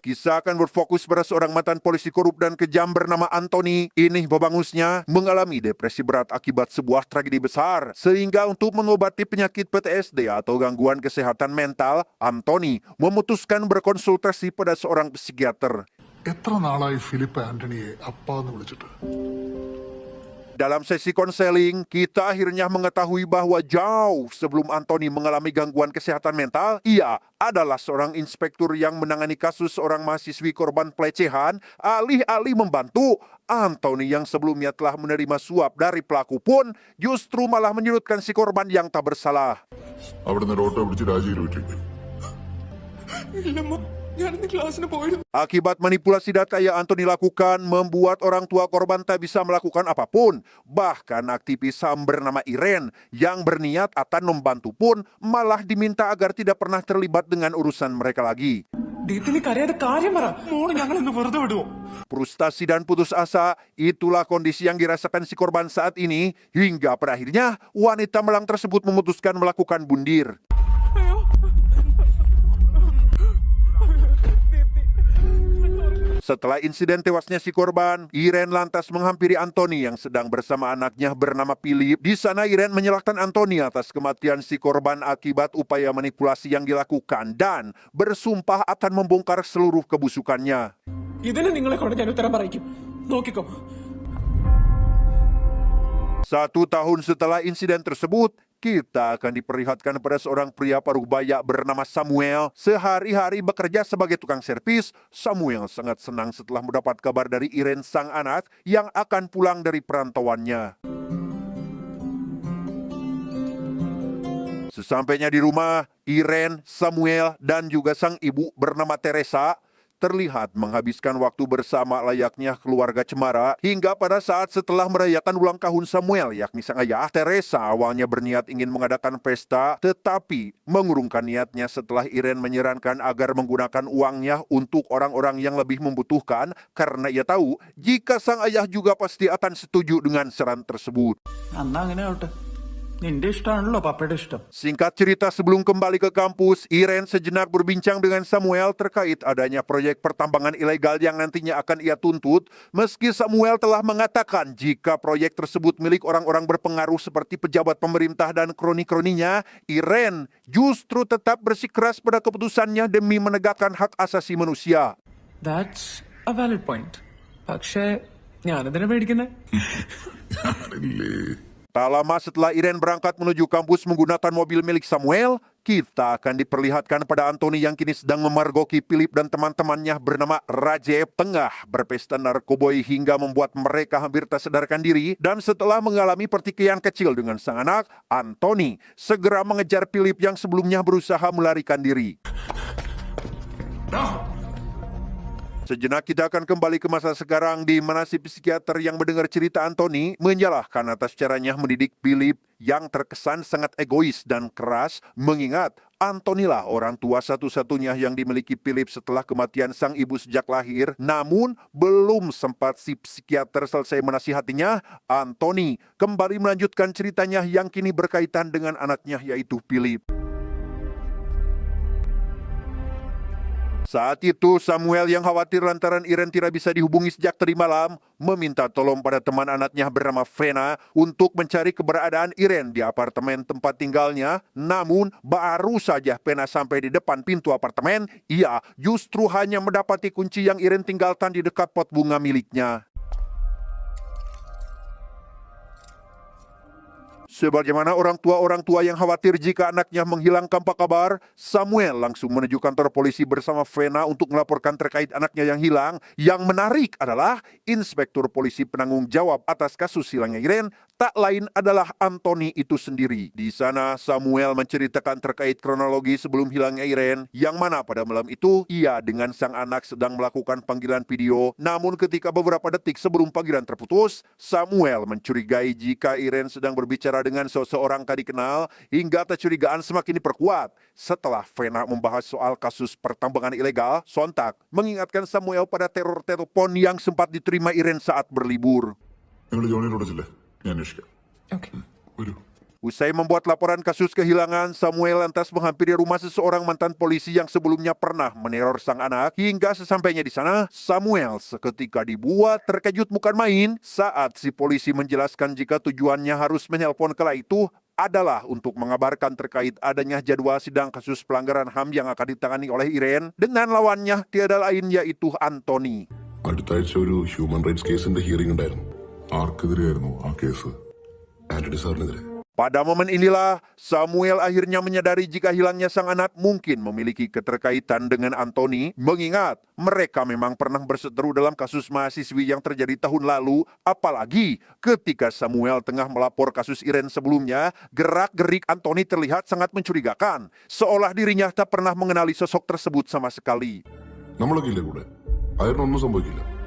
Kisah akan berfokus pada seorang mantan polisi korup dan kejam bernama Anthony. Ini babangusnya mengalami depresi berat akibat sebuah tragedi besar. Sehingga untuk mengobati penyakit PTSD atau gangguan kesehatan mental, Anthony memutuskan berkonsultasi pada seorang psikiater. എത്ര നാളായി ഫിലിപ്പ് ആന്റണിയെ അപ്പാന്ന് വിളിച്ചിട്ട്? Dalam sesi konseling, kita akhirnya mengetahui bahwa jauh sebelum Anthony mengalami gangguan kesehatan mental, ia adalah seorang inspektur yang menangani kasus seorang mahasiswi korban pelecehan. Alih-alih membantu, Anthony yang sebelumnya telah menerima suap dari pelaku pun justru malah menyudutkan si korban yang tak bersalah. അവിടുന്ന് ഓട്ടോ പിടിച്ച് രാജിയിൽ വിട്ടിട്ട്. Akibat manipulasi data yang Anthony lakukan, membuat orang tua korban tak bisa melakukan apapun. Bahkan aktivis HAM bernama Irene yang berniat akan membantu pun malah diminta agar tidak pernah terlibat dengan urusan mereka lagi. Frustasi dan putus asa, itulah kondisi yang dirasakan si korban saat ini. Hingga pada akhirnya, wanita malang tersebut memutuskan melakukan bundir. Setelah insiden tewasnya si korban, Irene lantas menghampiri Anthony yang sedang bersama anaknya bernama Philip. Di sana Irene menyalahkan Anthony atas kematian si korban akibat upaya manipulasi yang dilakukan dan bersumpah akan membongkar seluruh kebusukannya. Satu tahun setelah insiden tersebut, kita akan diperlihatkan pada seorang pria paruh baya bernama Samuel. Sehari-hari bekerja sebagai tukang servis, Samuel sangat senang setelah mendapat kabar dari Irene sang anak yang akan pulang dari perantauannya. Sesampainya di rumah, Irene, Samuel, dan juga sang ibu bernama Teresa terlihat menghabiskan waktu bersama layaknya keluarga cemara hingga pada saat setelah merayakan ulang tahun Samuel, yakni sang ayah. Teresa awalnya berniat ingin mengadakan pesta, tetapi mengurungkan niatnya setelah Irene menyarankan agar menggunakan uangnya untuk orang-orang yang lebih membutuhkan karena ia tahu jika sang ayah juga pasti akan setuju dengan saran tersebut. Singkat cerita, sebelum kembali ke kampus, Irene sejenak berbincang dengan Samuel terkait adanya proyek pertambangan ilegal yang nantinya akan ia tuntut. Meski Samuel telah mengatakan jika proyek tersebut milik orang-orang berpengaruh seperti pejabat pemerintah dan kroni-kroninya, Irene justru tetap bersikeras pada keputusannya demi menegakkan hak asasi manusia. That's a valid point. പക്ഷേ ഞാനെന്തിനാ പേടിക്കുന്നേ? Tak lama setelah Irene berangkat menuju kampus menggunakan mobil milik Samuel, kita akan diperlihatkan pada Anthony yang kini sedang memergoki Philip dan teman-temannya bernama Rajev tengah berpesta narkoboy hingga membuat mereka hampir tak sadarkan diri. Dan setelah mengalami pertikaian kecil dengan sang anak, Anthony segera mengejar Philip yang sebelumnya berusaha melarikan diri. Sejenak kita akan kembali ke masa sekarang di mana si psikiater yang mendengar cerita Anthony menyalahkan atas caranya mendidik Philip yang terkesan sangat egois dan keras, mengingat Anthony lah orang tua satu-satunya yang dimiliki Philip setelah kematian sang ibu sejak lahir. Namun belum sempat si psikiater selesai menasihatinya, Anthony kembali melanjutkan ceritanya yang kini berkaitan dengan anaknya yaitu Philip. Saat itu, Samuel yang khawatir lantaran Irene tidak bisa dihubungi sejak tadi malam, meminta tolong pada teman anaknya bernama Vena untuk mencari keberadaan Irene di apartemen tempat tinggalnya. Namun, baru saja Vena sampai di depan pintu apartemen, ia justru hanya mendapati kunci yang Irene tinggalkan di dekat pot bunga miliknya. Sebagaimana orang tua yang khawatir jika anaknya menghilang tanpa kabar, Samuel langsung menuju kantor polisi bersama Vena untuk melaporkan terkait anaknya yang hilang. Yang menarik adalah inspektur polisi penanggung jawab atas kasus hilangnya Irene tak lain adalah Anthony itu sendiri. Di sana Samuel menceritakan terkait kronologi sebelum hilangnya Irene, yang mana pada malam itu ia dengan sang anak sedang melakukan panggilan video. Namun ketika beberapa detik sebelum panggilan terputus, Samuel mencurigai jika Irene sedang berbicara dengan seseorang tak dikenal, hingga kecurigaan semakin diperkuat setelah Vena membahas soal kasus pertambangan ilegal. Sontak mengingatkan Samuel pada teror telepon yang sempat diterima Irene saat berlibur. നിങ്ങൾ ജോണിയോട് ഞാൻ അന്വേഷിക്കാം. Okay. വരൂ. Usai membuat laporan kasus kehilangan, Samuel lantas menghampiri rumah seseorang mantan polisi yang sebelumnya pernah meneror sang anak. Hingga sesampainya di sana, Samuel seketika dibuat terkejut bukan main saat si polisi menjelaskan jika tujuannya harus menelpon kala itu adalah untuk mengabarkan terkait adanya jadwal sidang kasus pelanggaran HAM yang akan ditangani oleh Iren dengan lawannya tiada lain yaitu Anthony. അടുത്ത ആഴ്ച ഒരു human rights കേസിന്റെ ഹിയറിംഗ് ഉണ്ടായിരുന്നു. ആർക്കെതിരെയായിരുന്നു ആ കേസ്? ആന്റണി സാറിനെതിരെ. Pada momen inilah, Samuel akhirnya menyadari jika hilangnya sang anak mungkin memiliki keterkaitan dengan Anthony, mengingat mereka memang pernah berseteru dalam kasus mahasiswi yang terjadi tahun lalu, apalagi ketika Samuel tengah melapor kasus Iren sebelumnya, gerak-gerik Anthony terlihat sangat mencurigakan, seolah dirinya tak pernah mengenali sosok tersebut sama sekali. നമ്മളൊക്കെ ഇല്ലേ കൂടെ? അയാളിനൊന്നും സംഭവിക്കില്ല.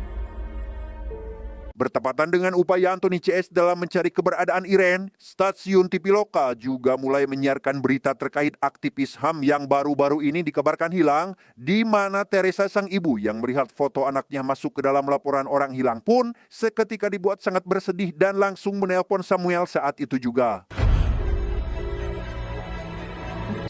Bertepatan dengan upaya Anthony CS dalam mencari keberadaan Iren, stasiun TV lokal juga mulai menyiarkan berita terkait aktivis HAM yang baru-baru ini dikabarkan hilang, di mana Teresa sang ibu yang melihat foto anaknya masuk ke dalam laporan orang hilang pun seketika dibuat sangat bersedih dan langsung menelpon Samuel saat itu juga.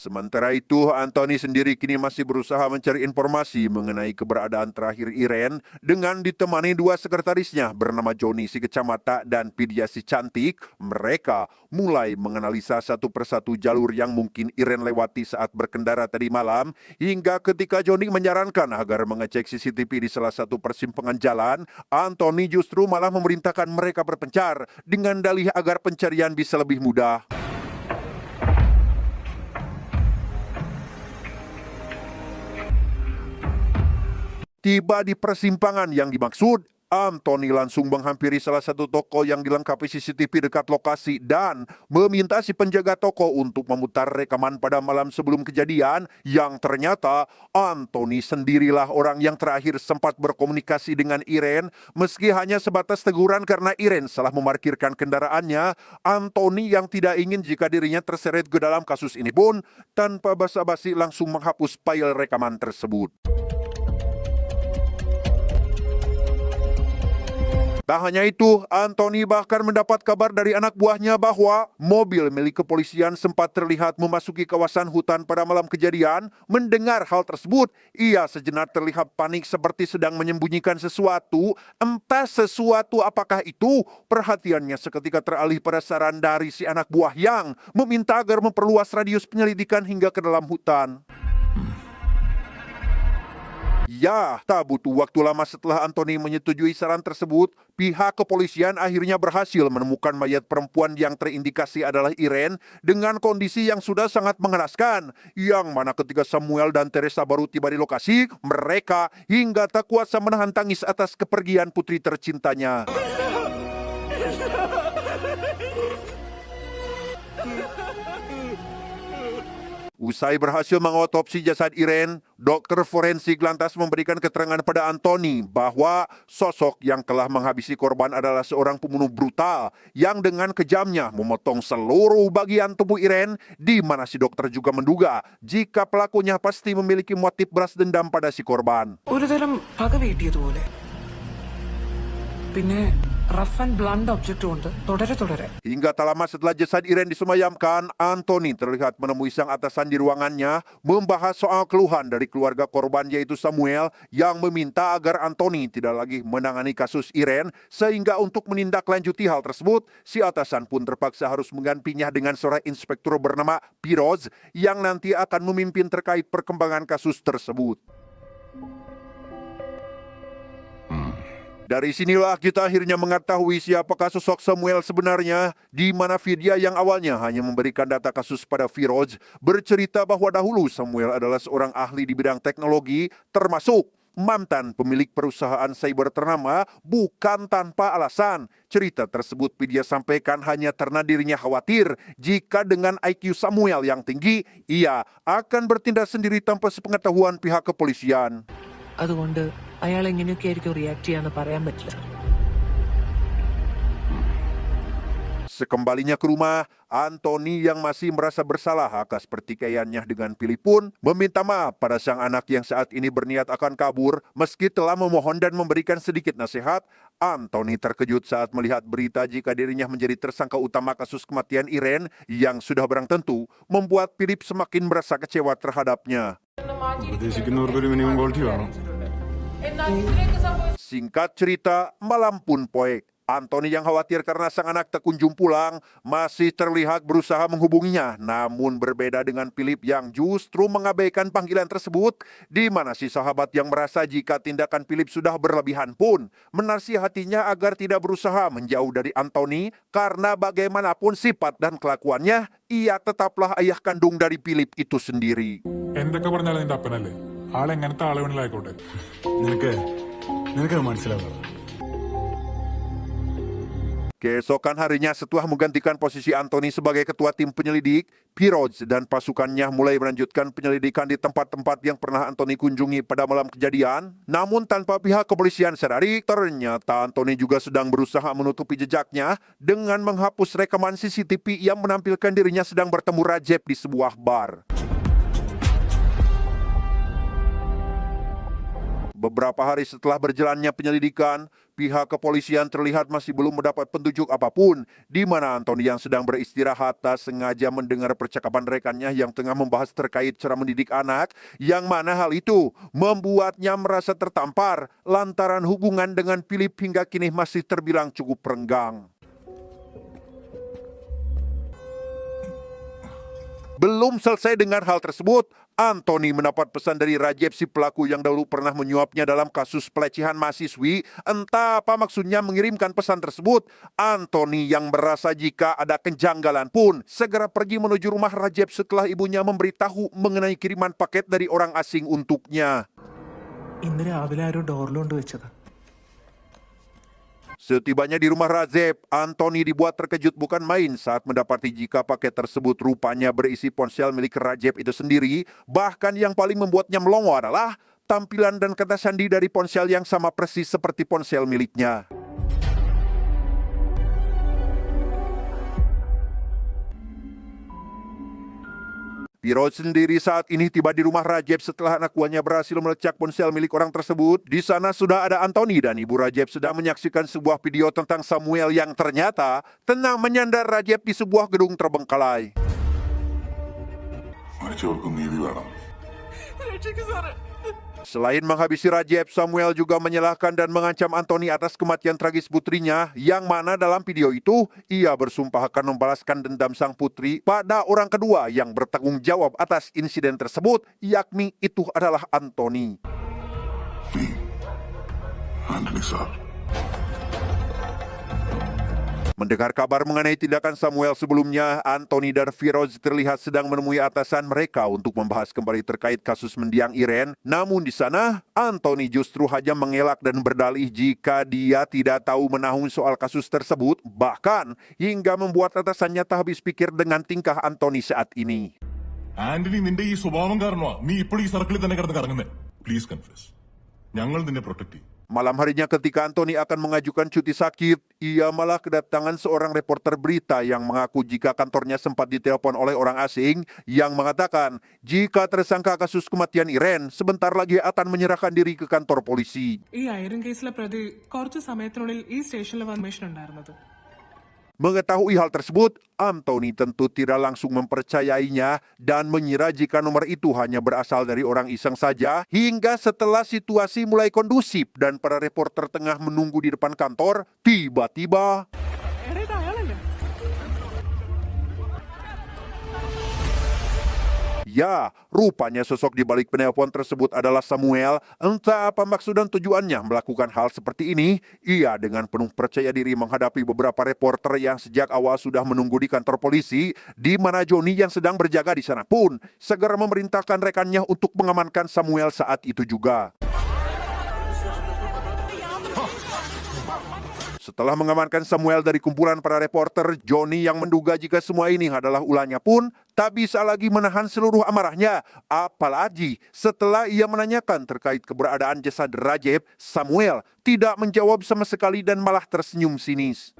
Sementara itu, Anthony sendiri kini masih berusaha mencari informasi mengenai keberadaan terakhir Iren dengan ditemani dua sekretarisnya bernama Joni si Kecamata dan Pidia si Cantik. Mereka mulai menganalisa satu persatu jalur yang mungkin Iren lewati saat berkendara tadi malam, hingga ketika Joni menyarankan agar mengecek CCTV di salah satu persimpangan jalan, Anthony justru malah memerintahkan mereka berpencar dengan dalih agar pencarian bisa lebih mudah. Tiba di persimpangan yang dimaksud, Anthony langsung menghampiri salah satu toko yang dilengkapi CCTV dekat lokasi dan meminta si penjaga toko untuk memutar rekaman pada malam sebelum kejadian, yang ternyata Anthony sendirilah orang yang terakhir sempat berkomunikasi dengan Iren. Meski hanya sebatas teguran karena Iren salah memarkirkan kendaraannya, Anthony yang tidak ingin jika dirinya terseret ke dalam kasus ini pun tanpa basa-basi langsung menghapus file rekaman tersebut. Tak hanya itu, Anthony bahkan mendapat kabar dari anak buahnya bahwa mobil milik kepolisian sempat terlihat memasuki kawasan hutan pada malam kejadian. Mendengar hal tersebut, ia sejenak terlihat panik seperti sedang menyembunyikan sesuatu. Entah sesuatu apakah itu, perhatiannya seketika teralih pada saran dari si anak buah yang meminta agar memperluas radius penyelidikan hingga ke dalam hutan. Ya, tak butuh waktu lama setelah Anthony menyetujui saran tersebut, pihak kepolisian akhirnya berhasil menemukan mayat perempuan yang terindikasi adalah Iren dengan kondisi yang sudah sangat mengenaskan, yang mana ketika Samuel dan Teresa baru tiba di lokasi, mereka hingga tak kuasa menahan tangis atas kepergian putri tercintanya. Usai berhasil mengotopsi jasad Iren, dokter forensik lantas memberikan keterangan pada Anthony bahwa sosok yang telah menghabisi korban adalah seorang pembunuh brutal yang dengan kejamnya memotong seluruh bagian tubuh Iren, di mana si dokter juga menduga jika pelakunya pasti memiliki motif balas dendam pada si korban. ഒരുതരം പക വീട്ടിയതുപോലെ പിന്നെ rough and blunt object കൊണ്ട് തുടരെ Hingga tak lama setelah jasad Iren disemayamkan, Anthony terlihat menemui sang atasan di ruangannya membahas soal keluhan dari keluarga korban yaitu Samuel yang meminta agar Anthony tidak lagi menangani kasus Iren, sehingga untuk menindaklanjuti hal tersebut, si atasan pun terpaksa harus menggantinya dengan seorang inspektur bernama Piroz yang nanti akan memimpin terkait perkembangan kasus tersebut. Dari sinilah kita akhirnya mengetahui siapakah sosok Samuel sebenarnya, di mana Vidya yang awalnya hanya memberikan data kasus pada Firoz bercerita bahwa dahulu Samuel adalah seorang ahli di bidang teknologi, termasuk mantan pemilik perusahaan cyber ternama bukan tanpa alasan. Cerita tersebut Vidya sampaikan hanya karena dirinya khawatir jika dengan IQ Samuel yang tinggi, ia akan bertindak sendiri tanpa sepengetahuan pihak kepolisian. അതുകൊണ്ട് അയാൾ എങ്ങനെയൊക്കെ ആയിരിക്കും റിയാക്ട് ചെയ്യാന്ന് പറയാൻ പറ്റില്ല. Sekembalinya ke rumah, Anthony yang masih merasa bersalah atas pertikaiannya dengan Philip pun meminta maaf pada sang anak yang saat ini berniat akan kabur. Meski telah memohon dan memberikan sedikit nasihat, Anthony terkejut saat melihat berita jika dirinya menjadi tersangka utama kasus kematian Irene yang sudah barang tentu membuat Philip semakin merasa kecewa terhadapnya. ഉപദേശിക്കുന്നവർക്ക് ഒരു minimum quality വേണം. Singkat cerita, malam pun poek. Anthony yang khawatir karena sang anak tak kunjung pulang masih terlihat berusaha menghubunginya. Namun berbeda dengan Philip yang justru mengabaikan panggilan tersebut, di mana si sahabat yang merasa jika tindakan Philip sudah berlebihan pun menasihatinya agar tidak berusaha menjauh dari Anthony karena bagaimanapun sifat dan kelakuannya, ia tetaplah ayah kandung dari Philip itu sendiri. എന്തൊക്കെ പറഞ്ഞാലും നിന്റെ അപ്പനല്ലേ, ആളെങ്ങനത്തെ ആളെ വേണമെങ്കിലായിക്കോട്ടെ. നിനക്കത് മനസ്സിലാവുക. Keesokan harinya setelah menggantikan posisi Anthony sebagai ketua tim penyelidik, Firoz dan pasukannya mulai melanjutkan penyelidikan di tempat-tempat yang pernah Anthony kunjungi pada malam kejadian. Namun tanpa pihak kepolisian sadari, ternyata Anthony juga sedang berusaha menutupi jejaknya dengan menghapus rekaman CCTV yang menampilkan dirinya sedang bertemu Rajab di sebuah bar. Beberapa hari setelah berjalannya penyelidikan, pihak kepolisian terlihat masih belum mendapat petunjuk apapun, di mana Anthony yang sedang beristirahat tak sengaja mendengar percakapan rekannya yang tengah membahas terkait cara mendidik anak, yang mana hal itu membuatnya merasa tertampar lantaran hubungan dengan Philip hingga kini masih terbilang cukup renggang. Belum selesai dengan hal tersebut, Anthony mendapat pesan dari Rajab si pelaku yang dahulu pernah menyuapnya dalam kasus pelecehan mahasiswi. Entah apa maksudnya mengirimkan pesan tersebut. Anthony yang merasa jika ada kejanggalan pun segera pergi menuju rumah Rajab setelah ibunya memberitahu mengenai kiriman paket dari orang asing untuknya. ഇന്ന് രാവിലെ ആരോ ഡോറിലുകൊണ്ട് വെച്ചതാ. Setibanya di rumah Rajab, Anthony dibuat terkejut bukan main saat mendapati jika paket tersebut rupanya berisi ponsel milik Rajab itu sendiri. Bahkan yang paling membuatnya melongo adalah tampilan dan kata sandi dari ponsel yang sama persis seperti ponsel miliknya. Firoz sendiri saat ini tiba di rumah Rajab setelah anak buahnya berhasil melecak ponsel milik orang tersebut. Di sana sudah ada Anthony dan ibu Rajab sedang menyaksikan sebuah video tentang Samuel yang ternyata tengah menyandar Rajab di sebuah gedung terbengkalai. മരിച്ചവർക്ക് നീതി വേണം. Selain menghabisi Rajab, Samuel juga menyalahkan dan mengancam Anthony atas kematian tragis putrinya, yang mana dalam video itu ia bersumpah akan membalaskan dendam sang putri pada orang kedua yang bertanggung jawab atas insiden tersebut, yakni itu adalah Anthony. Antony sir, Mendengar kabar mengenai tindakan Samuel sebelumnya, Anthony dan Firoz terlihat sedang menemui atasan mereka untuk membahas kembali terkait kasus mendiang Irene. Namun di sana, Anthony justru hanya mengelak dan berdalih jika dia tidak tahu menahun soal kasus tersebut, bahkan hingga membuat atasannya tak habis pikir dengan tingkah Anthony saat ini. Antony, നിന്റെ ഈ സ്വഭാവം കാരണമാ നീ ഇപ്പോൾ ഈ സർക്കിളിൽ തന്നെ കിടന്ന് കറങ്ങുന്നേ. Please confuse. ഞങ്ങൾ നിന്നെ പ്രൊട്ടക്ട് ചെയ്യും. Malam harinya ketika Anthony akan mengajukan cuti sakit, ia malah kedatangan seorang reporter berita yang mengaku jika kantornya sempat ditelepon oleh orang asing yang mengatakan jika tersangka kasus kematian Irene sebentar lagi akan menyerahkan diri ke kantor polisi. ഈ ഐറൻ കേസിലെ പ്രതി കുറച്ച് സമയത്തിനുള്ളിൽ ഈ സ്റ്റേഷനിൽ വന്ന ഉണ്ടായിരുന്നത്. Mengetahui hal tersebut, Anthony tentu tidak langsung mempercayainya dan mengira jika nomor itu hanya berasal dari orang iseng saja, hingga setelah situasi mulai kondusif dan para reporter tengah menunggu di depan kantor, tiba-tiba ya, rupanya sosok di balik penelpon tersebut adalah Samuel. Entah apa maksud dan tujuannya melakukan hal seperti ini. Ia dengan penuh percaya diri menghadapi beberapa reporter yang sejak awal sudah menunggu di kantor polisi, di mana Johnny yang sedang berjaga di sana pun segera memerintahkan rekannya untuk mengamankan Samuel saat itu juga. Setelah mengamankan Samuel dari kumpulan para reporter, Johnny yang menduga jika semua ini adalah ulahnya pun tak bisa lagi menahan seluruh amarahnya. Apalagi setelah ia menanyakan terkait keberadaan jasad Rajab, Samuel tidak menjawab sama sekali dan malah tersenyum sinis.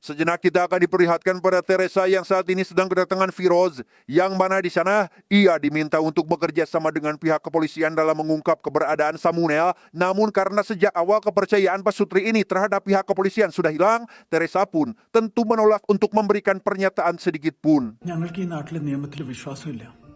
Sejenak kita akan diperlihatkan pada Teresa yang saat ini sedang kedatangan Firoz, yang mana di sana ia diminta untuk bekerja sama dengan pihak kepolisian dalam mengungkap keberadaan Samuel. Namun karena sejak awal kepercayaan Pasutri ini terhadap pihak kepolisian sudah hilang, Teresa pun tentu menolak untuk memberikan pernyataan sedikit pun. ഞങ്ങൾക്ക് ഈ നാട്ടിലെ നിയമത്തിൽ വിശ്വാസമില്ല.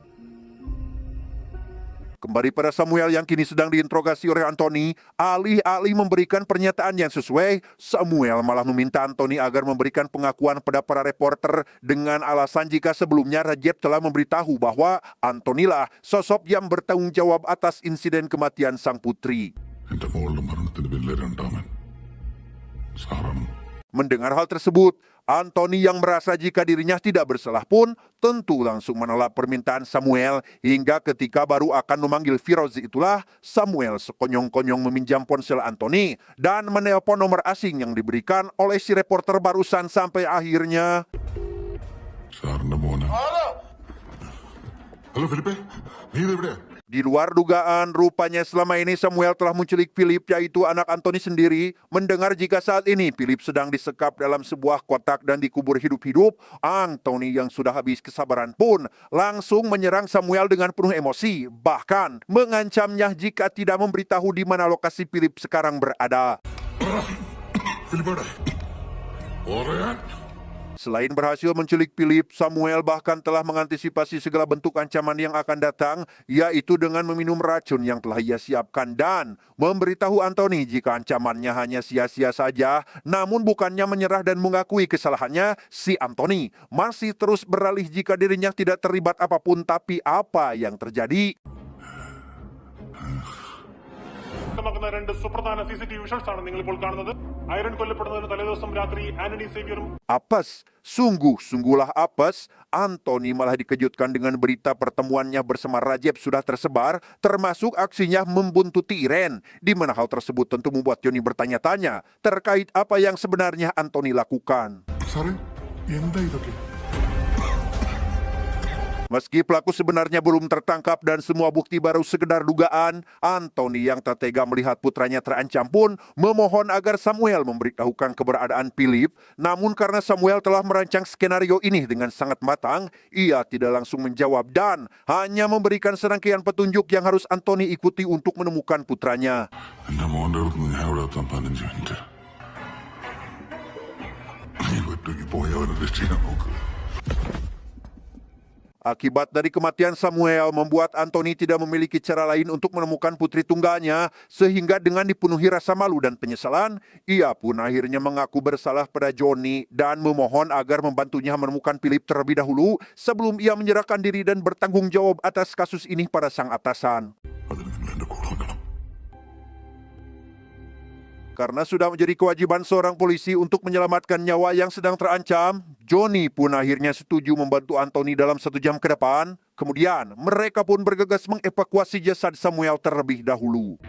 Kembali pada Samuel yang kini sedang diinterogasi oleh Anthony, alih-alih memberikan pernyataan yang sesuai, Samuel malah meminta Anthony agar memberikan pengakuan pada para reporter dengan alasan jika sebelumnya Rajab telah memberitahu bahwa Anthony lah sosok yang bertanggung jawab atas insiden kematian sang putri. എന്റെ മോളുടെ മരണത്തിന് വലിയ രണ്ടാമൻ സാറാണ്. Mendengar hal tersebut, Anthony yang merasa jika dirinya tidak bersalah pun tentu langsung menolak permintaan Samuel, hingga ketika baru akan memanggil Firoz itulah Samuel sekonyong-konyong meminjam ponsel Anthony dan menelpon nomor asing yang diberikan oleh si reporter barusan sampai akhirnya സാറിന്റെ മോനെ. ഹലോ ഫിലിപ്പേ, നീ ഇതെവിടെയാ? di luar dugaan, rupanya selama ini Samuel telah menculik Philip, yaitu anak Anthony sendiri. Mendengar jika saat ini Philip sedang disekap dalam sebuah kotak dan dikubur hidup-hidup, Anthony yang sudah habis kesabaran pun langsung menyerang Samuel dengan penuh emosi, bahkan mengancamnya jika tidak memberitahu di mana lokasi Philip sekarang berada. ഫിലിപ്പേടെ പറയാൻ. Selain berhasil menculik Philip, Samuel bahkan telah mengantisipasi segala bentuk ancaman yang akan datang, yaitu dengan meminum racun yang telah ia siapkan dan memberitahu Anthony jika ancamannya hanya sia-sia saja. Namun bukannya menyerah dan mengakui kesalahannya, si Anthony masih terus beralih jika dirinya tidak terlibat apapun. Tapi apa yang terjadi? വ്യക്തമാക്കുന്ന രണ്ട് സുപ്രധാന CCTV visuals ആണ് നിങ്ങൾ ഇപ്പോൾ കാണുന്നത്. ഐറൺ കൊല്ലപ്പെടുന്നതിന് തലേദിവസം രാത്രി ആന്റണി സേവ്യറും Apes, sungguhlah apes, Anthony malah dikejutkan dengan berita pertemuannya bersama Rajab sudah tersebar, termasuk aksinya membuntuti Iren, di mana hal tersebut tentu membuat Johnny bertanya-tanya terkait apa yang sebenarnya Anthony lakukan. സാറേ എന്താ ഇതൊക്കെ? Meski pelaku sebenarnya belum tertangkap dan semua bukti baru sekedar dugaan, Anthony yang tak tega melihat putranya terancam pun memohon agar Samuel memberitahukan keberadaan Philip. Namun karena Samuel telah merancang skenario ini dengan sangat matang, ia tidak langsung menjawab dan hanya memberikan serangkaian petunjuk yang harus Anthony ikuti untuk menemukan putranya. എന്റെ മോന്റെ അടുത്ത് നിന്ന് ഞാൻ ഇവിടെ എത്താൻ 15 മിനിറ്റ്. നീ ഒറ്റയ്ക്ക് പോയി അവരെ രക്ഷിക്കാൻ നോക്ക്. Akibat dari kematian Samuel membuat Anthony tidak memiliki cara lain untuk menemukan putri tunggalnya, sehingga dengan dipenuhi rasa malu dan penyesalan, ia pun akhirnya mengaku bersalah pada Johnny dan memohon agar membantunya menemukan Philip terlebih dahulu sebelum ia menyerahkan diri dan bertanggung jawab atas kasus ini pada sang atasan. അതിന് നിങ്ങൾ എന്റെ കൂടെ വരണം. Karena sudah menjadi kewajiban seorang polisi untuk menyelamatkan nyawa yang sedang terancam, Johnny pun akhirnya setuju membantu Anthony dalam 1 jam ke depan. Kemudian, mereka pun bergegas mengevakuasi jasad Samuel terlebih dahulu.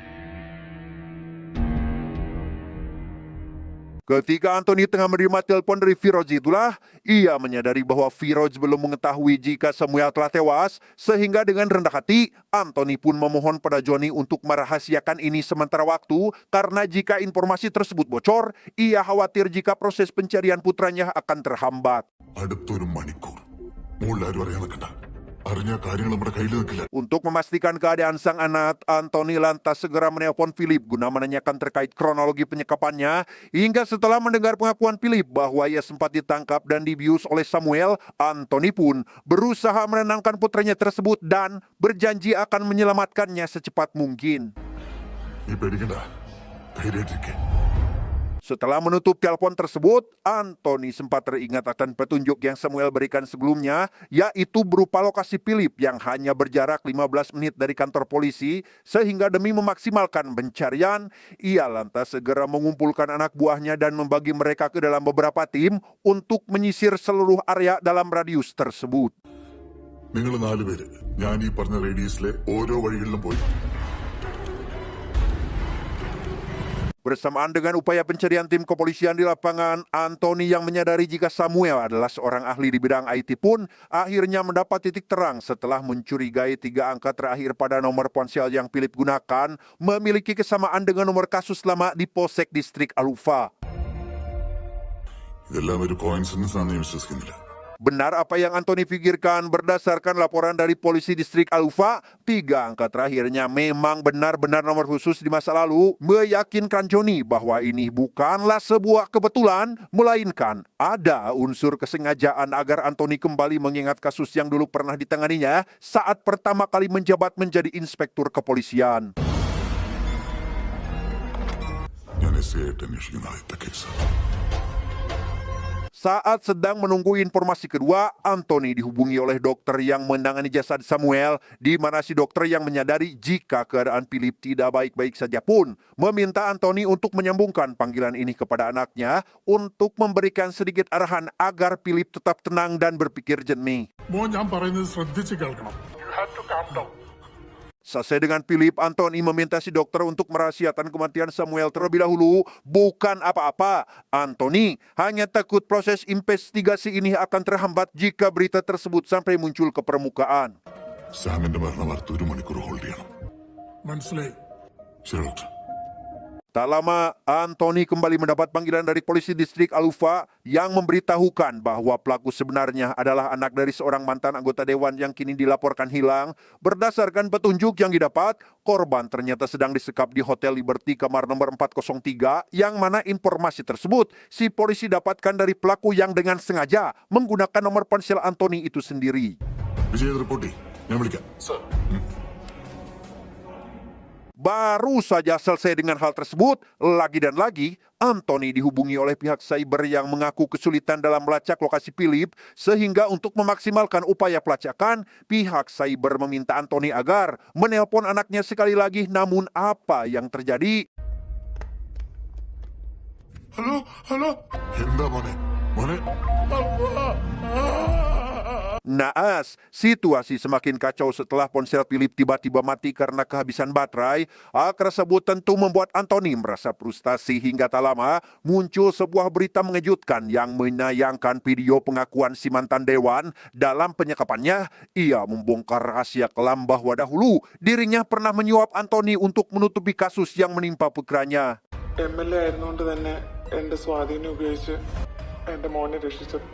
Ketika Anthony tengah menerima telepon dari Firoz itulah, ia menyadari bahwa Firoz belum mengetahui jika Samuel telah tewas, sehingga dengan rendah hati, Anthony pun memohon pada Johnny untuk merahasiakan ini sementara waktu, karena jika informasi tersebut bocor, ia khawatir jika proses pencarian putranya akan terhambat. അടുത്തൊരു മണിക്കൂർ മുകളിലാരും അറിയാൻ നിൽക്കണ്ട. അറിഞ്ഞ കാര്യങ്ങൾ നമ്മുടെ കയ്യിൽ നിൽക്കില്ല. Untuk memastikan keadaan sang anak, Anthony lantas segera menelpon Philip guna menanyakan terkait kronologi penyekapannya, hingga setelah mendengar pengakuan Philip bahwa ia sempat ditangkap dan dibius oleh Samuel, Anthony pun berusaha menenangkan putranya tersebut dan berjanji akan menyelamatkannya secepat mungkin. നീ പേടിക്കണ്ട, ധൈര്യമായിട്ടിരിക്കെ. Setelah menutup telepon tersebut, Anthony sempat teringat akan petunjuk yang Samuel berikan sebelumnya, yaitu berupa lokasi Philip yang hanya berjarak 15 menit dari kantor polisi, sehingga demi memaksimalkan pencarian, ia lantas segera mengumpulkan anak buahnya dan membagi mereka ke dalam beberapa tim untuk menyisir seluruh area dalam radius tersebut. നിങ്ങൾ 4 പേര് ഞാൻ ഈ പറഞ്ഞ റേഡിയസിലെ ഓരോ വഴികളിലും പോയി. Bersamaan dengan upaya pencarian tim kepolisian di lapangan, Anthony yang menyadari jika Samuel adalah seorang ahli di bidang IT pun akhirnya mendapat titik terang setelah mencurigai 3 angka terakhir pada nomor ponsel yang Philip gunakan memiliki kesamaan dengan nomor kasus lama di Polsek Distrik Alufa. ഇതെല്ലാം ഒരു കോയിൻസിഡൻസ് ആണെന്ന് ഞാൻ വിശ്വസിക്കുന്നില്ല. Benar apa yang Anthony pikirkan berdasarkan laporan dari polisi distrik Al-Ufa, 3 angka terakhirnya memang benar-benar nomor khusus di masa lalu, meyakinkan Johnny bahwa ini bukanlah sebuah kebetulan, melainkan ada unsur kesengajaan agar Anthony kembali mengingat kasus yang dulu pernah ditanganinya saat pertama kali menjabat menjadi inspektur kepolisian. ഞാൻ SI ആയിട്ട് അന്വേഷിക്കുന്ന ആദ്യത്തെ case. Saat sedang menunggu informasi kedua, Anthony dihubungi oleh dokter yang menangani jasad Samuel, di mana si dokter yang menyadari jika keadaan Philip tidak baik-baik saja pun meminta Anthony untuk menyambungkan panggilan ini kepada anaknya untuk memberikan sedikit arahan agar Philip tetap tenang dan berpikir jernih. മോൻ ഞാൻ പറയുന്നത് ശ്രദ്ധിച്ച് കേൾക്കണം. Selesai dengan Philip, Anthony meminta si dokter untuk merahasiakan kematian Samuel terlebih dahulu. Bukan apa-apa, Anthony hanya takut proses investigasi ini akan terhambat jika berita tersebut sampai muncul ke permukaan. സാമിന്റെ മരണ വാർത്ത 1 മണിക്കൂർ ഹോൾഡ് ചെയ്യണം. മനസ്സിലായി. ശരി doctor. Tak lama, Anthony kembali mendapat panggilan dari polisi distrik Al-Ufa yang memberitahukan bahwa pelaku sebenarnya adalah anak dari seorang mantan anggota dewan yang kini dilaporkan hilang. Berdasarkan petunjuk yang didapat, korban ternyata sedang disekap di Hotel Liberty kamar nomor 403, yang mana informasi tersebut si polisi dapatkan dari pelaku yang dengan sengaja menggunakan nomor ponsel Anthony itu sendiri. Vijay report ചെയ്യ്. ഞാൻ വിളിക്കാം. Baru saja selesai dengan hal tersebut, lagi dan lagi, Anthony dihubungi oleh pihak cyber yang mengaku kesulitan dalam melacak lokasi Philip, sehingga untuk memaksimalkan upaya pelacakan, pihak cyber meminta Anthony agar menelpon anaknya sekali lagi, namun apa yang terjadi? Hello hello. എന്താ മോനെ? മോനെ? Naas, situasi semakin kacau setelah ponsel Philip tiba-tiba mati karena kehabisan baterai. Hal tersebut tentu membuat Anthony merasa frustasi hingga tak lama muncul sebuah berita mengejutkan yang menayangkan video pengakuan si mantan dewan. Dalam penyekapannya, ia membongkar rahasia kelam bahwa dahulu dirinya pernah menyuap Anthony untuk menutupi kasus yang menimpa putranya. MLA ആയിരുന്നുകൊണ്ട് തന്നെ എന്റെ സ്വാധീനം ഉപയോഗിച്ച് എന്റെ മോനെ രക്ഷിച്ചത്.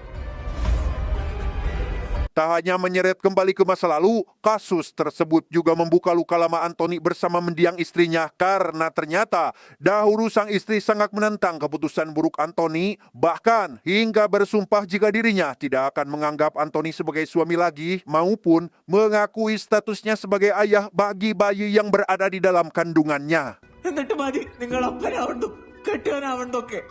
Tak hanya menyeret kembali ke masa lalu, kasus tersebut juga membuka luka lama Anthony bersama mendiang istrinya karena ternyata dahulu sang istri sangat menentang keputusan buruk Anthony, bahkan hingga bersumpah jika dirinya tidak akan menganggap Anthony sebagai suami lagi maupun mengakui statusnya sebagai ayah bagi bayi yang berada di dalam kandungannya. എന്നിട്ട് മതി നിങ്ങൾ അപ്പനാവണ്ടും കെട്ടിയവനാവണ്ടൊക്കെ.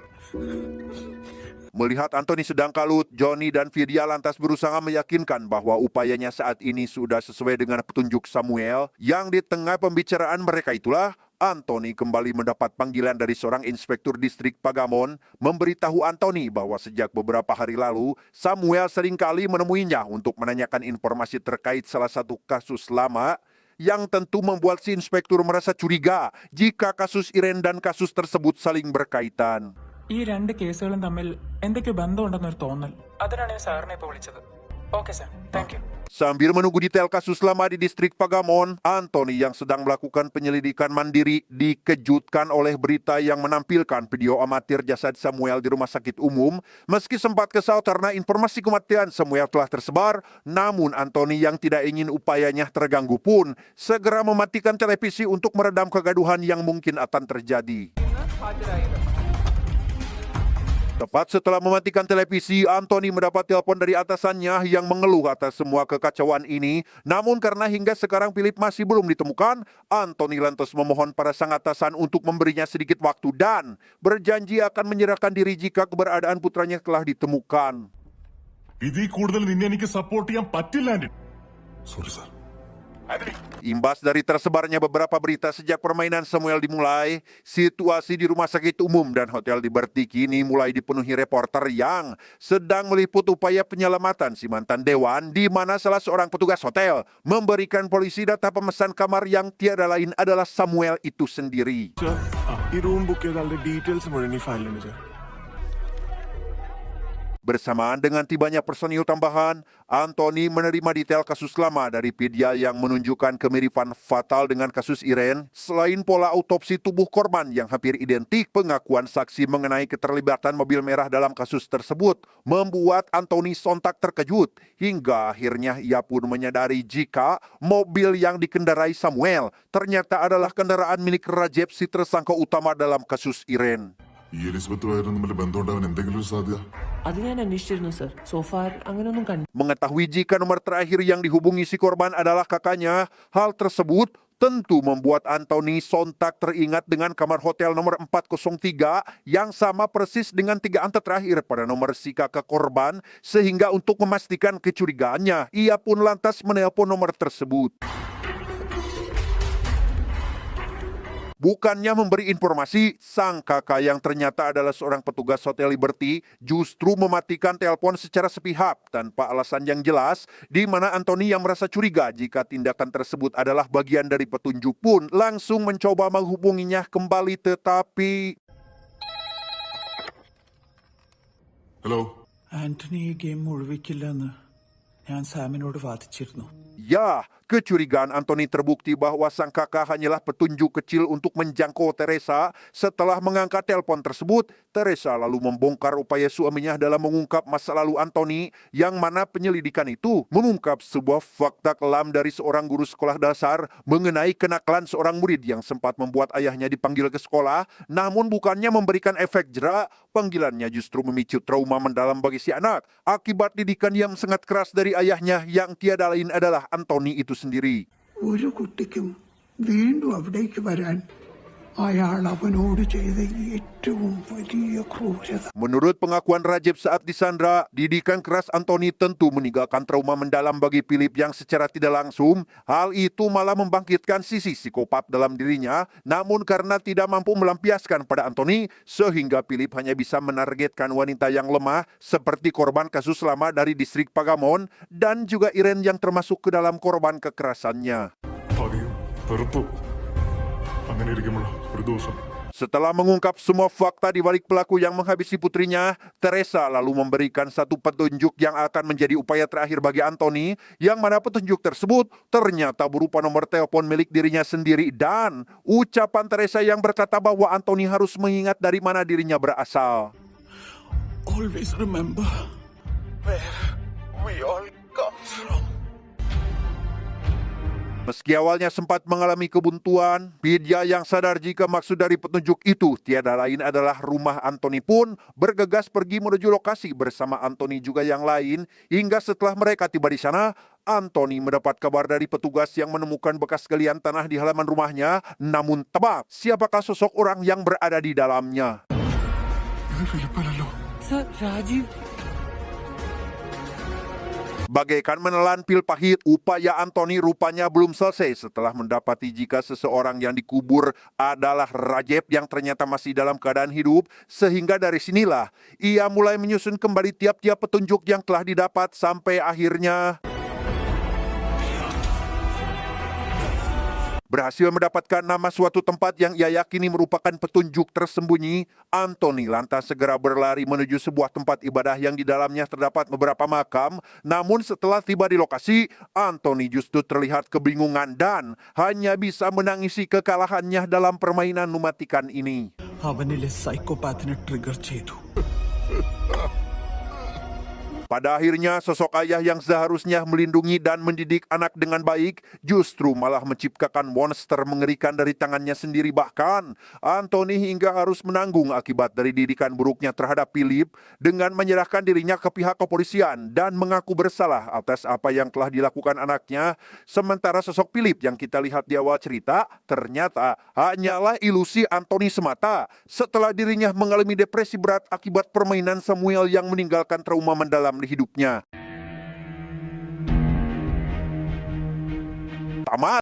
Melihat Anthony sedang kalut, Johnny dan Vidya lantas berusaha meyakinkan bahwa upayanya saat ini sudah sesuai dengan petunjuk Samuel. Yang di tengah pembicaraan mereka itulah, Anthony kembali mendapat panggilan dari seorang inspektur distrik Pagamon, memberitahu Anthony bahwa sejak beberapa hari lalu, Samuel seringkali menemuinya untuk menanyakan informasi terkait salah satu kasus lama, yang tentu membuat si inspektur merasa curiga jika kasus Iren dan kasus tersebut saling berkaitan. ഈ 2 കേസുകളും തമ്മിൽ എന്തൊക്കെയോ ബന്ധമുണ്ടെന്നൊരു തോന്നൽ. അതിനാണ് ഞാൻ സാറിനെ ഇപ്പോൾ വിളിച്ചത്. Okay sir, thank you. Sambil menunggu detail kasus lama di distrik Pagamon, Anthony yang sedang melakukan penyelidikan mandiri dikejutkan oleh berita yang menampilkan video amatir jasad Samuel di rumah sakit umum. Meski sempat kesal karena informasi kematian Samuel telah tersebar, namun Anthony yang tidak ingin upayanya terganggu pun segera mematikan televisi untuk meredam kegaduhan yang mungkin akan terjadi. Tepat setelah mematikan televisi, Anthony mendapat telepon dari atasannya yang mengeluh atas semua kekacauan ini. Namun karena hingga sekarang Philip masih belum ditemukan, Anthony lantas memohon pada sang atasan untuk memberinya sedikit waktu dan berjanji akan menyerahkan diri jika keberadaan putranya telah ditemukan. ഇതിൽ കൂടുതൽ നിന്നെ എനിക്ക് support ചെയ്യാൻ പറ്റില്ല aunty. Sorry sir. Imbas dari tersebarnya beberapa berita sejak permainan Samuel dimulai, situasi di rumah sakit umum dan Hotel Liberty kini mulai dipenuhi reporter yang sedang meliput upaya penyelamatan si mantan dewan, di mana salah seorang petugas hotel memberikan polisi data pemesan kamar yang tiada lain adalah Samuel itu sendiri. ഈ room book ചെയ്ത ആളുടെ ഡീറ്റെയിൽസ് മുഴുവൻ ഈ ഫയലിലുണ്ട് sir. Bersamaan dengan tibanya personil tambahan, Anthony menerima detail kasus lama dari Vidya yang menunjukkan kemiripan fatal dengan kasus Iren. Selain pola autopsi tubuh korban yang hampir identik, pengakuan saksi mengenai keterlibatan mobil merah dalam kasus tersebut membuat Anthony sontak terkejut. Hingga akhirnya ia pun menyadari jika mobil yang dikendarai Samuel ternyata adalah kendaraan milik Rajab, si tersangka utama dalam kasus Iren. ഈ എലിസബത്തുമായിരുന്നു തമ്മിൽ ബന്ധമുണ്ടാവാൻ എന്തെങ്കിലും ഒരു സാധ്യത? അത് ഞാൻ അന്വേഷിച്ചിരുന്നു സർ. സോഫാർ അങ്ങനെയൊന്നും Mengetahui jika nomor terakhir yang dihubungi si korban adalah kakaknya, hal tersebut tentu membuat Anthony sontak teringat dengan kamar hotel nomor 403 yang sama persis dengan 3 angka terakhir pada nomor si kakak korban, sehingga untuk memastikan kecurigaannya, ia pun lantas menelpon nomor tersebut. Bukannya memberi informasi, sang kakak yang ternyata adalah seorang petugas Hotel Liberty justru mematikan telepon secara sepihak tanpa alasan yang jelas, di mana Anthony yang merasa curiga jika tindakan tersebut adalah bagian dari petunjuk pun langsung mencoba menghubunginya kembali, tetapi hello Antony ഈ ഗെയിം മുഴുവിക്കില്ലെന്ന് ഞാൻ സാമിനോട് വാദിച്ചിരുന്നു. ya, kecurigaan Anthony terbukti bahwa sang kakak hanyalah petunjuk kecil untuk menjangkau Teresa. Setelah mengangkat telepon tersebut, Teresa lalu membongkar upaya suaminya dalam mengungkap masa lalu Anthony, yang mana penyelidikan itu mengungkap sebuah fakta kelam dari seorang guru sekolah dasar mengenai kenakalan seorang murid yang sempat membuat ayahnya dipanggil ke sekolah. Namun bukannya memberikan efek jera, panggilannya justru memicu trauma mendalam bagi si anak akibat didikan yang sangat keras dari ayahnya yang tiada lain adalah Anthony itu sendiri. ഒരു കുട്ടിക്കും വീണ്ടും അവിടേക്ക് വരാൻ അയാൾ അവനോട് ചെയ്ത ഏറ്റവും വലിയ ക്രൂരത. Menurut pengakuan Rajab saat disandra, didikan keras Anthony tentu meninggalkan trauma mendalam bagi Philip yang secara tidak langsung, hal itu malah membangkitkan sisi psikopat dalam dirinya. Namun karena tidak mampu melampiaskan pada Anthony, sehingga Philip hanya bisa menargetkan wanita yang lemah seperti korban kasus lama dari distrik Pagamon dan juga Iren yang termasuk ke dalam korban kekerasannya. ആദ്യം വെറുത്തു. അങ്ങനെ ഇരിക്കുമ്പോൾ ഒരു ദിവസം Setelah mengungkap semua fakta di balik pelaku yang menghabisi putrinya, Teresa lalu memberikan satu petunjuk yang akan menjadi upaya terakhir bagi Anthony, yang mana petunjuk tersebut ternyata berupa nomor telepon milik dirinya sendiri dan ucapan Teresa yang berkata bahwa Anthony harus mengingat dari mana dirinya berasal. Always remember where we all come from. Meski awalnya sempat mengalami kebuntuan, Vidya yang sadar jika maksud dari petunjuk itu tiada lain adalah rumah Anthony pun bergegas pergi menuju lokasi bersama Anthony juga yang lain, hingga setelah mereka tiba di sana, Anthony mendapat kabar dari petugas yang menemukan bekas galian tanah di halaman rumahnya. Namun tebak, siapakah sosok orang yang berada di dalamnya? ഇത് ഫിലിപ്പല്ലല്ലോ. സർ Rajeev. Bagaikan menelan pil pahit, upaya Anthony rupanya belum selesai setelah mendapati jika seseorang yang dikubur adalah Rajab yang ternyata masih dalam keadaan hidup, sehingga dari sinilah ia mulai menyusun kembali tiap-tiap petunjuk yang telah didapat sampai akhirnya berhasil mendapatkan nama suatu tempat yang ia yakini merupakan petunjuk tersembunyi. Anthony lantas segera berlari menuju sebuah tempat ibadah yang di dalamnya terdapat beberapa makam. Namun setelah tiba di lokasi, Anthony justru terlihat kebingungan dan hanya bisa menangisi kekalahannya dalam permainan mematikan ini. അവനിലെ സൈക്കോപാത്തിനെ ട്രിഗർ ചെയ്തു. Pada akhirnya, sosok ayah yang seharusnya melindungi dan mendidik anak dengan baik justru malah menciptakan monster mengerikan dari tangannya sendiri. Bahkan, Anthony hingga harus menanggung akibat dari didikan buruknya terhadap Philip dengan menyerahkan dirinya ke pihak kepolisian dan mengaku bersalah atas apa yang telah dilakukan anaknya. Sementara sosok Philip yang kita lihat di awal cerita ternyata hanyalah ilusi Anthony semata setelah dirinya mengalami depresi berat akibat permainan Samuel yang meninggalkan trauma mendalam di hidupnya. Tamat.